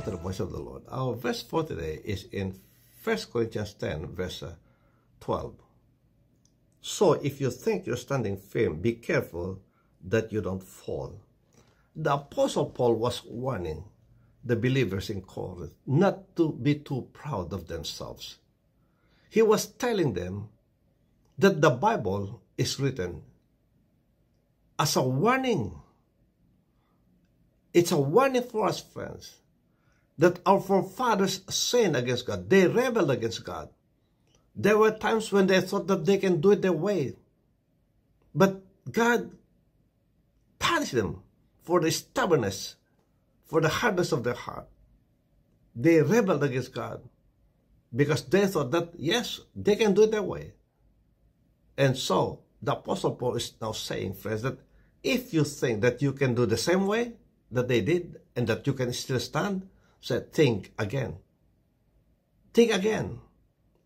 to the voice of the Lord. Our verse for today is in 1 Corinthians 10, verse 12. So if you think you're standing firm, be careful that you don't fall. The Apostle Paul was warning the believers in Corinth not to be too proud of themselves. He was telling them that the Bible is written as a warning. It's a warning for us, friends, that our forefathers sinned against God. They rebelled against God. There were times when they thought that they can do it their way. But God punished them for the stubbornness, for the hardness of their heart. They rebelled against God because they thought that, yes, they can do it their way. And so, the Apostle Paul is now saying, friends, that if you think that you can do the same way that they did and that you can still stand, think again. Think again.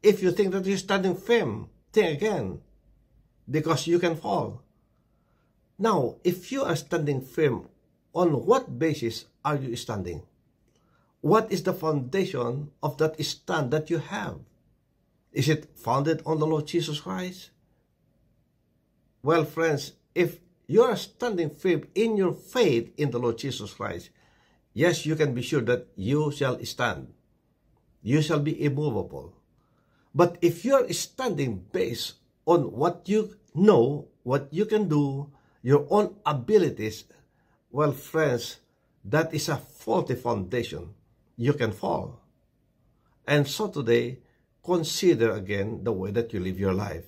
If you think that you're standing firm, think again, because you can fall. Now, if you are standing firm, on what basis are you standing? What is the foundation of that stand that you have? Is it founded on the Lord Jesus Christ? Well, friends, if you are standing firm in your faith in the Lord Jesus Christ, yes, you can be sure that you shall stand. You shall be immovable. But if you are standing based on what you know, what you can do, your own abilities, well, friends, that is a faulty foundation. You can fall. And so today, consider again the way that you live your life.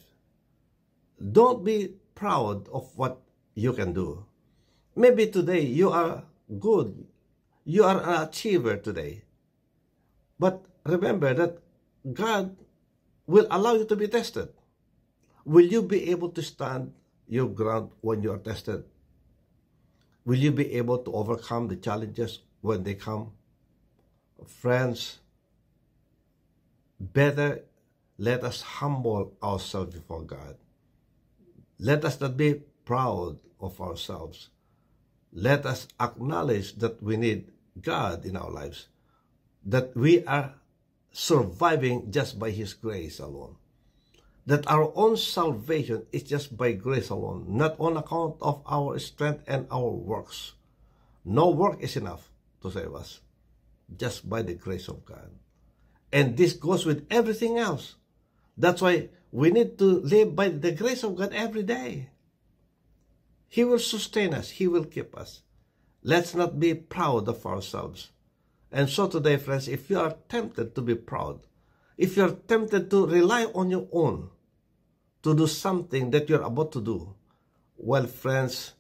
Don't be proud of what you can do. Maybe today you are good. You are an achiever today. But remember that God will allow you to be tested. Will you be able to stand your ground when you are tested? Will you be able to overcome the challenges when they come? Friends, better let us humble ourselves before God. Let us not be proud of ourselves. Let us acknowledge that we need God in our lives, that we are surviving just by His grace alone, that our own salvation is just by grace alone, not on account of our strength and our works. No work is enough to save us, just by the grace of God. And this goes with everything else. That's why we need to live by the grace of God every day. He will sustain us. He will keep us. Let's not be proud of ourselves. And so today, friends, if you are tempted to be proud, if you are tempted to rely on your own to do something that you're about to do, well, friends,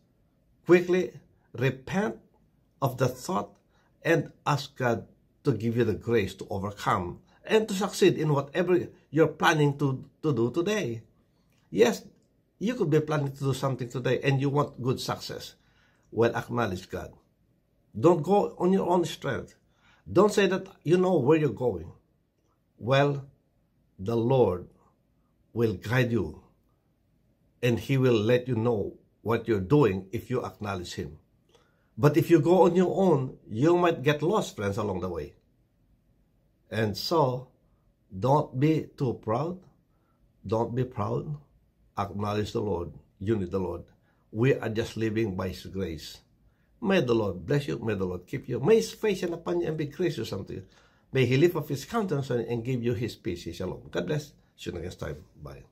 quickly repent of the thought and ask God to give you the grace to overcome and to succeed in whatever you're planning to do today. Yes, you could be planning to do something today and you want good success. Well, acknowledge God. Don't go on your own strength. Don't say that you know where you're going. Well, the Lord will guide you and He will let you know what you're doing if you acknowledge Him. But if you go on your own, you might get lost, friends, along the way. And so, don't be too proud. Don't be proud. Acknowledge the Lord. You need the Lord. We are just living by His grace. May the Lord bless you. May the Lord keep you. May His face shine upon you and be gracious unto you. May He lift up His countenance and give you His peace, His shalom. God bless. See you next time. Bye.